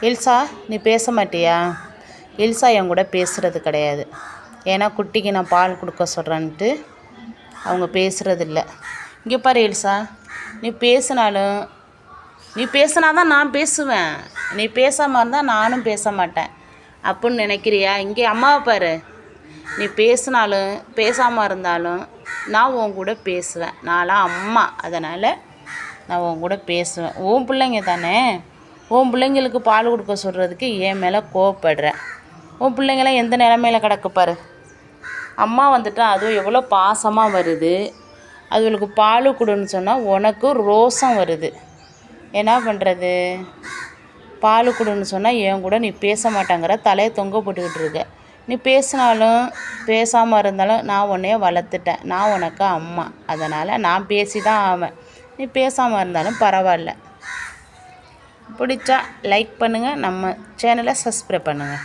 Elsa, நீ பேச மாட்டியா? எல்சா என் கூட பேசுகிறது கிடையாது. ஏன்னா குட்டிக்கு நான் பால் கொடுக்க சொல்கிறேன்ட்டு அவங்க பேசுகிறதில்ல. இங்கே பாரு எல்சா, நீ பேசினாதான் நான் பேசுவேன். நீ பேசாமல் இருந்தால் நானும் பேச மாட்டேன் அப்படின்னு நினைக்கிறியா? இங்கே அம்மாவை பாரு, நீ பேசினாலும் பேசாமல் இருந்தாலும் நான் உன் கூட பேசுவேன். நான்லாம் அம்மா, அதனால் நான் உன் கூட பேசுவேன். உன் பிள்ளைங்க தானே, உன் பிள்ளைங்களுக்கு பால் கொடுக்க சொல்கிறதுக்கு என் மேலே கோவப்படுற. உன் பிள்ளைங்களாம் எந்த நிலமையில கிடக்கு பாரு. அம்மா வந்துட்டா அதுவும் எவ்வளோ பாசமாக வருது. அதுகளுக்கு பால் கொடுன்னு சொன்னால் உனக்கு ரோசம் வருது. என்ன பண்ணுறது? பால் கொடுன்னு சொன்னால் என் கூட நீ பேச மாட்டாங்கிற, தலையை தொங்க போட்டுக்கிட்டு இருக்க. நீ பேசினாலும் பேசாமல் இருந்தாலும் நான் உன்னைய வளர்த்துட்டேன். நான் உனக்கு அம்மா, அதனால் நான் பேசி தான் ஆவேன். நீ பேசாமல் இருந்தாலும் பரவாயில்ல. பிடிச்சா லைக் பண்ணுங்கள், நம்ம சேனலை சப்ஸ்கிரைப் பண்ணுங்கள்.